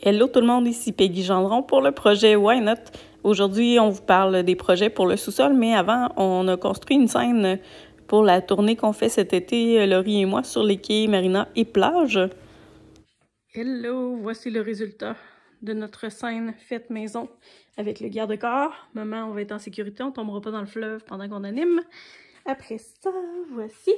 Hello tout le monde, ici Peggy Gendron pour le projet Why Not. Aujourd'hui, on vous parle des projets pour le sous-sol, mais avant, on a construit une scène pour la tournée qu'on fait cet été, Laurie et moi, sur les quais, marina et plage. Hello, voici le résultat de notre scène faite maison avec le garde-corps. Maman, on va être en sécurité, on tombera pas dans le fleuve pendant qu'on anime. Après ça, voici.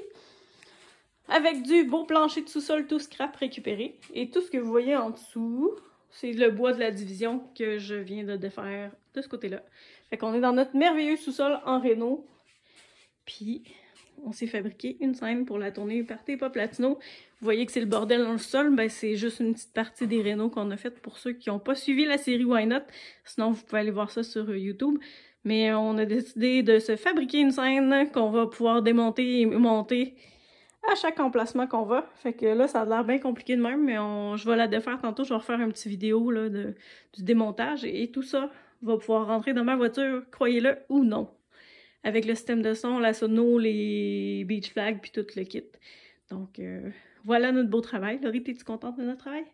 Avec du beau plancher de sous-sol tout scrap récupéré. Et tout ce que vous voyez en dessous, c'est le bois de la division que je viens de défaire de ce côté-là. Fait qu'on est dans notre merveilleux sous-sol en réno. Puis, on s'est fabriqué une scène pour la tournée Partez pas Platino. Vous voyez que c'est le bordel dans le sol, ben c'est juste une petite partie des rénaux qu'on a faite pour ceux qui n'ont pas suivi la série Why Not. Sinon, vous pouvez aller voir ça sur YouTube. Mais on a décidé de se fabriquer une scène qu'on va pouvoir démonter et monter à chaque emplacement qu'on va. Fait que là, ça a l'air bien compliqué de même, mais je vais la défaire tantôt. Je vais refaire une petite vidéo là, du démontage et tout ça va pouvoir rentrer dans ma voiture, croyez-le ou non. Avec le système de son, la sono, les beach flags, puis tout le kit. Donc, voilà notre beau travail. Laurie, t'es-tu contente de notre travail?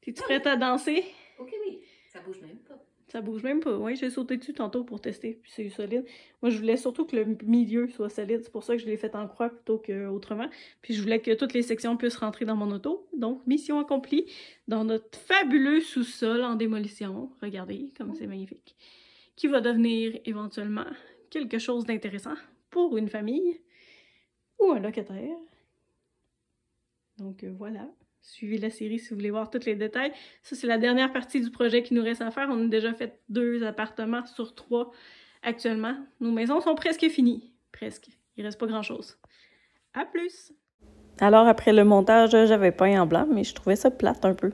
T'es-tu prête à danser? Ok, oui. Ça bouge même pas. Ça bouge même pas. Oui, j'ai sauté dessus tantôt pour tester, puis c'est solide. Moi, je voulais surtout que le milieu soit solide. C'est pour ça que je l'ai fait en croix plutôt qu'autrement. Puis je voulais que toutes les sections puissent rentrer dans mon auto. Donc, mission accomplie dans notre fabuleux sous-sol en démolition. Regardez comme c'est magnifique. Qui va devenir éventuellement quelque chose d'intéressant pour une famille ou un locataire. Donc, voilà. Suivez la série si vous voulez voir tous les détails. Ça, c'est la dernière partie du projet qui nous reste à faire. On a déjà fait 2 appartements sur 3 actuellement. Nos maisons sont presque finies. Presque. Il reste pas grand-chose. À plus! Alors, après le montage, j'avais peint en blanc, mais je trouvais ça plate un peu.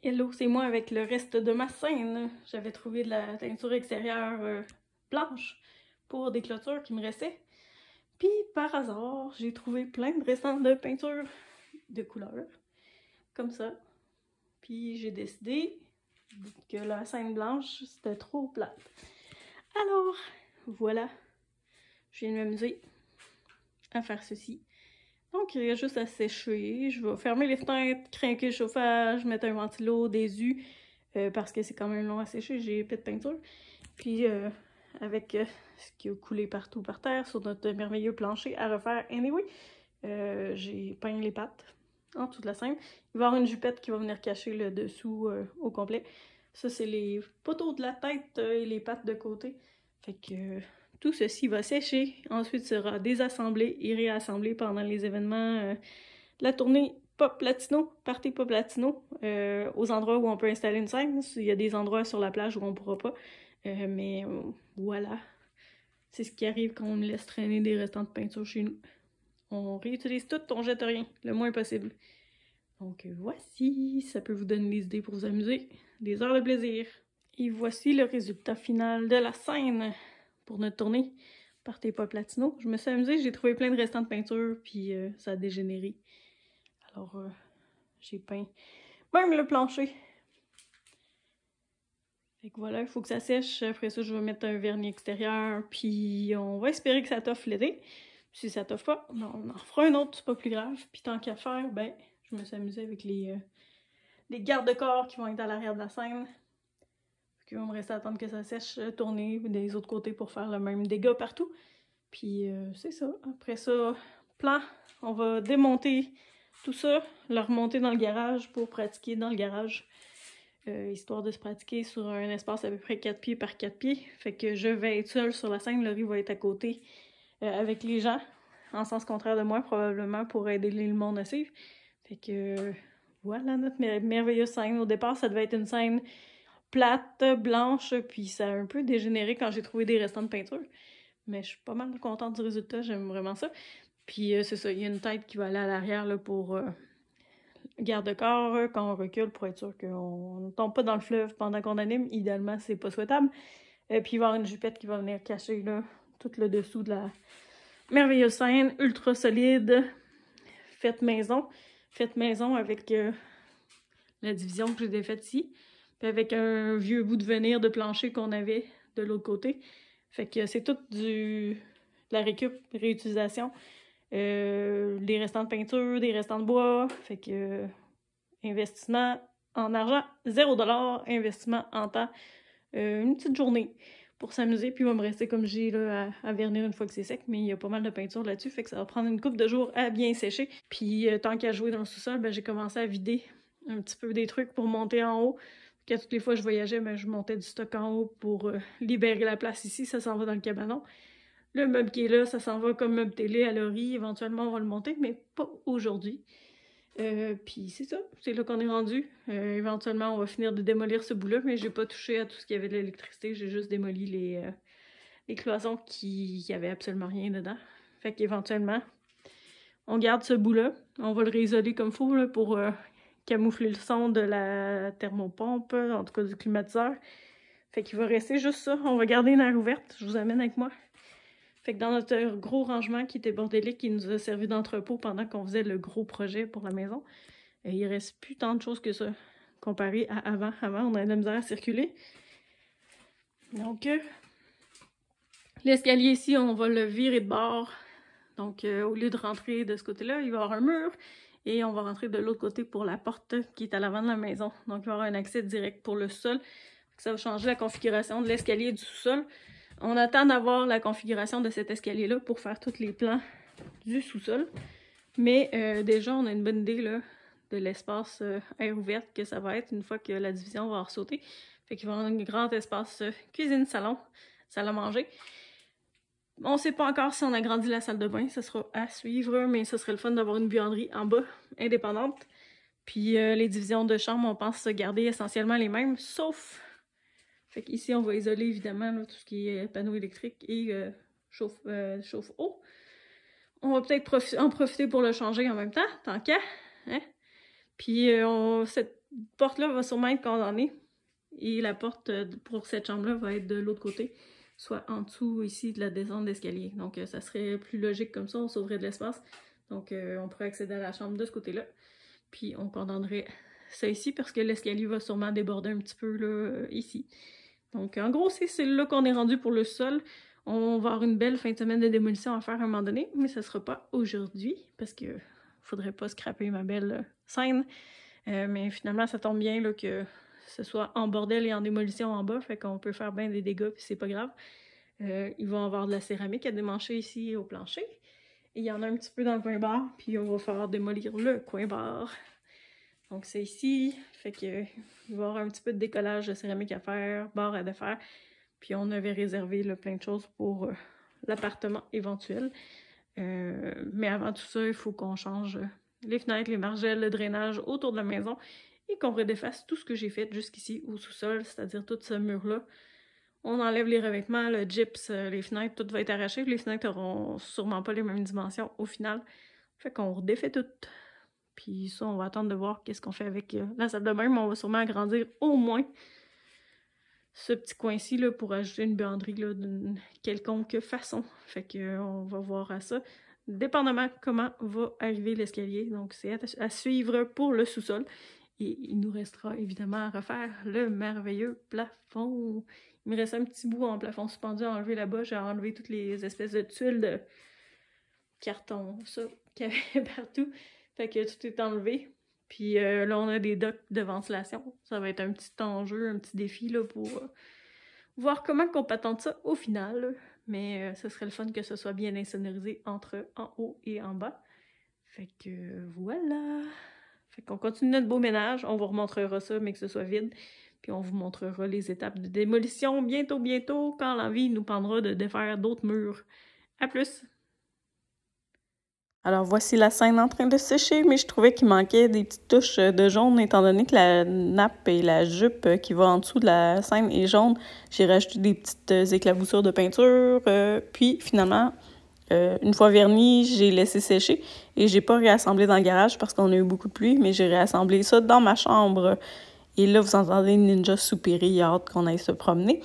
Hello, c'est moi avec le reste de ma scène. J'avais trouvé de la teinture extérieure blanche pour des clôtures qui me restaient. Puis, par hasard, j'ai trouvé plein de restants de peinture de couleur, comme ça. Puis j'ai décidé que la scène blanche, c'était trop plate. Alors, voilà, je viens de m'amuser à faire ceci. Donc, il y a juste à sécher. Je vais fermer les fenêtres, craquer le chauffage, mettre un ventilo, des U, parce que c'est quand même long à sécher, j'ai épais de peinture. Puis, avec ce qui a coulé partout par terre sur notre merveilleux plancher à refaire anyway, j'ai peint les pattes en dessous de la scène. Il va y avoir une jupette qui va venir cacher le dessous au complet. Ça, c'est les poteaux de la tête et les pattes de côté. Fait que tout ceci va sécher. Ensuite, sera désassemblé et réassemblé pendant les événements de la tournée Pop Latino, Partez Pop Latino, aux endroits où on peut installer une scène. Il y a des endroits sur la plage où on ne pourra pas. Mais voilà. C'est ce qui arrive quand on laisse traîner des restants de peinture chez nous. On réutilise tout, on jette rien, le moins possible. Donc voici, ça peut vous donner des idées pour vous amuser, des heures de plaisir. Et voici le résultat final de la scène pour notre tournée Partez pas Platino. Je me suis amusée, j'ai trouvé plein de restants de peinture, puis ça a dégénéré. Alors, j'ai peint même le plancher. Fait que voilà, il faut que ça sèche. Après ça, je vais mettre un vernis extérieur, puis on va espérer que ça toffe l'été. Si ça t'offre pas, on en refera un autre, c'est pas plus grave. Puis tant qu'à faire, ben, je me suis amusée avec les garde-corps qui vont être à l'arrière de la scène. Il va me rester à attendre que ça sèche, tourner des autres côtés pour faire le même dégât partout. Puis c'est ça. Après ça, plan, on va démonter tout ça, le remonter dans le garage pour pratiquer dans le garage. Histoire de se pratiquer sur un espace à peu près 4 pieds par 4 pieds. Fait que je vais être seule sur la scène, Laurie va être à côté. Avec les gens, en sens contraire de moi, probablement, pour aider le monde à suivre. Fait que voilà notre merveilleuse scène. Au départ, ça devait être une scène plate, blanche, puis ça a un peu dégénéré quand j'ai trouvé des restants de peinture. Mais je suis pas mal contente du résultat, j'aime vraiment ça. Puis c'est ça, il y a une tête qui va aller à l'arrière là, pour garde-corps quand on recule pour être sûr qu'on ne tombe pas dans le fleuve pendant qu'on anime. Idéalement, c'est pas souhaitable. Puis il va y avoir une jupette qui va venir cacher là, tout le dessous de la merveilleuse scène, ultra solide, faite maison avec la division que j'ai défaite ici, puis avec un vieux bout de veneer de plancher qu'on avait de l'autre côté. Fait que c'est tout de la réutilisation. Des restants de peinture, des restants de bois, fait que Investissement en argent, 0 $. Investissement en temps, une petite journée pour s'amuser. Puis il va me rester comme j'ai là à vernir une fois que c'est sec, mais il y a pas mal de peinture là-dessus, fait que ça va prendre une couple de jours à bien sécher. Puis tant qu'à jouer dans le sous-sol, ben, j'ai commencé à vider un petit peu des trucs pour monter en haut. Puis toutes les fois que je voyageais, ben, je montais du stock en haut pour libérer la place ici. Ça s'en va dans le cabanon. Le meuble qui est là, ça s'en va comme meuble télé à Laurie. Éventuellement, on va le monter, mais pas aujourd'hui. Puis c'est ça, c'est là qu'on est rendu. Éventuellement, on va finir de démolir ce bout-là, mais j'ai pas touché à tout ce qui avait de l'électricité. J'ai juste démoli les cloisons qui avaient absolument rien dedans. Fait qu'éventuellement, on garde ce bout-là. On va le réisoler comme il faut là, pour camoufler le son de la thermopompe, en tout cas du climatiseur. Fait qu'il va rester juste ça. On va garder une aire ouverte. Je vous amène avec moi. Fait que dans notre gros rangement qui était bordélique, qui nous a servi d'entrepôt pendant qu'on faisait le gros projet pour la maison, il reste plus tant de choses que ça comparé à avant. Avant, on avait de la misère à circuler. Donc, l'escalier ici, on va le virer de bord. Donc, au lieu de rentrer de ce côté-là, il va y avoir un mur. Et on va rentrer de l'autre côté pour la porte qui est à l'avant de la maison. Donc, il va y avoir un accès direct pour le sol. Ça va changer la configuration de l'escalier et du sous-sol. On attend d'avoir la configuration de cet escalier-là pour faire tous les plans du sous-sol. Mais déjà, on a une bonne idée là, de l'espace air ouverte que ça va être une fois que la division va ressauter. Fait qu'il va y avoir un grand espace cuisine-salon, salle à manger. On ne sait pas encore si on agrandit la salle de bain, ça sera à suivre, mais ce serait le fun d'avoir une buanderie en bas, indépendante. Puis les divisions de chambre, on pense se garder essentiellement les mêmes, sauf... Fait qu'ici, on va isoler évidemment là, tout ce qui est panneau électrique et chauffe-eau. On va peut-être en profiter pour le changer en même temps, tant qu'à. Hein? Puis cette porte-là va sûrement être condamnée. Et la porte pour cette chambre-là va être de l'autre côté, soit en dessous ici de la descente d'escalier. Donc ça serait plus logique comme ça, on sauverait de l'espace. Donc on pourrait accéder à la chambre de ce côté-là. Puis on condamnerait ça ici parce que l'escalier va sûrement déborder un petit peu là, ici. Donc, en gros, c'est là qu'on est rendu pour le sol. On va avoir une belle fin de semaine de démolition à faire à un moment donné, mais ça ne sera pas aujourd'hui, parce que faudrait pas scraper ma belle scène. Mais finalement, ça tombe bien là, que ce soit en bordel et en démolition en bas, fait qu'on peut faire bien des dégâts, puis c'est pas grave. Ils vont avoir de la céramique à démancher ici au plancher. Et il y en a un petit peu dans le coin bar, puis on va faire démolir le coin bar. Donc c'est ici, fait que il va y avoir un petit peu de décollage de céramique à faire, barre à défaire. Puis on avait réservé là, plein de choses pour l'appartement éventuel. Mais avant tout ça, il faut qu'on change les fenêtres, les margelles, le drainage autour de la maison et qu'on redéfasse tout ce que j'ai fait jusqu'ici au sous-sol, c'est-à-dire tout ce mur-là. On enlève les revêtements, le gyps, les fenêtres, tout va être arraché. Les fenêtres n'auront sûrement pas les mêmes dimensions au final. Fait qu'on redéfait tout. Puis ça, on va attendre de voir qu'est-ce qu'on fait avec la salle de bain, mais on va sûrement agrandir au moins ce petit coin-ci là, pour ajouter une buanderie d'une quelconque façon. Fait que on va voir à ça, dépendamment comment va arriver l'escalier. Donc c'est à suivre pour le sous-sol. Et il nous restera évidemment à refaire le merveilleux plafond. Il me reste un petit bout en plafond suspendu à enlever là-bas. J'ai enlevé toutes les espèces de tuiles de carton, ça, qu'il y avait partout. Fait que tout est enlevé. Puis là, on a des docks de ventilation. Ça va être un petit enjeu, un petit défi là, pour voir comment on patente ça au final. Mais ce serait le fun que ce soit bien insonorisé entre en haut et en bas. Fait que voilà. Fait qu'on continue notre beau ménage. On vous remontrera ça, mais que ce soit vide. Puis on vous montrera les étapes de démolition bientôt, quand l'envie nous prendra de défaire d'autres murs. À plus! Alors voici la scène en train de sécher, mais je trouvais qu'il manquait des petites touches de jaune, étant donné que la nappe et la jupe qui va en dessous de la scène est jaune. J'ai rajouté des petites éclaboussures de peinture, puis finalement, une fois verni, j'ai laissé sécher et j'ai pas réassemblé dans le garage parce qu'on a eu beaucoup de pluie, mais j'ai réassemblé ça dans ma chambre. Et là, vous entendez Ninja soupirer, il a hâte qu'on aille se promener.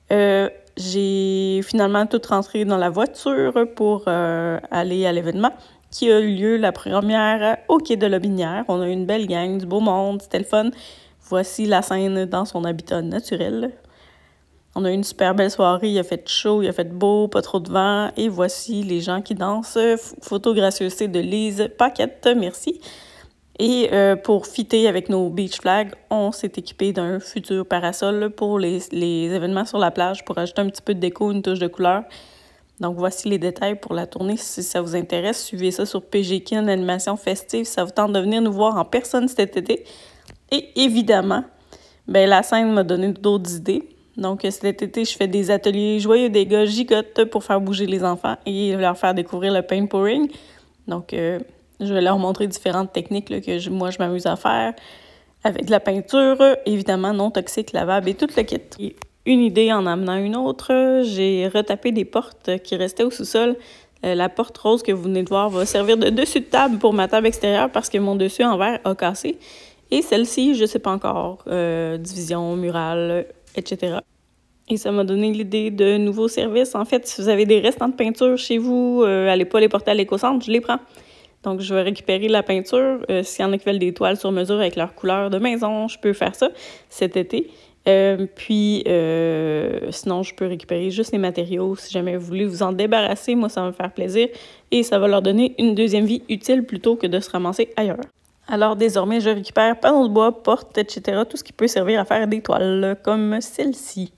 J'ai finalement tout rentré dans la voiture pour aller à l'événement qui a eu lieu la première au quai de Lobinière. On a eu une belle gang, du beau monde, c'était le fun. Voici la scène dans son habitat naturel. On a eu une super belle soirée, il a fait chaud, il a fait beau, pas trop de vent. Et voici les gens qui dansent. Photo gracieuseté de Lise Paquette, merci. Et pour fitter avec nos beach flags, on s'est équipé d'un futur parasol là, pour les événements sur la plage pour ajouter un petit peu de déco, une touche de couleur. Donc, voici les détails pour la tournée. Si ça vous intéresse, suivez ça sur PGKin Animation Festive si ça vous tente de venir nous voir en personne cet été. Et évidemment, ben, la scène m'a donné d'autres idées. Donc, cet été, je fais des ateliers joyeux des gars gigottes pour faire bouger les enfants et leur faire découvrir le paint pouring. Donc, je vais leur montrer différentes techniques là, que moi, je m'amuse à faire avec de la peinture, évidemment non toxique, lavable et tout le kit. Et une idée en amenant une autre, j'ai retapé des portes qui restaient au sous-sol. La porte rose que vous venez de voir va servir de dessus de table pour ma table extérieure parce que mon dessus en verre a cassé. Et celle-ci, je ne sais pas encore, division, murale, etc. Et ça m'a donné l'idée de nouveaux services. En fait, si vous avez des restants de peinture chez vous, allez pas les porter à l'éco-centre, je les prends. Donc, je vais récupérer la peinture. S'il y en a qui veulent des toiles sur mesure avec leur couleur de maison, je peux faire ça cet été. Sinon, je peux récupérer juste les matériaux. Si jamais vous voulez vous en débarrasser, moi, ça va me faire plaisir. Et ça va leur donner une deuxième vie utile plutôt que de se ramasser ailleurs. Alors, désormais, je récupère panneaux de bois, portes, etc. Tout ce qui peut servir à faire des toiles, comme celle-ci.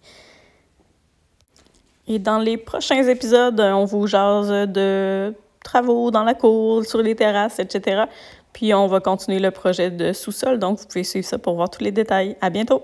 Et dans les prochains épisodes, on vous jase de travaux dans la cour, sur les terrasses, etc. Puis on va continuer le projet de sous-sol, donc vous pouvez suivre ça pour voir tous les détails. À bientôt!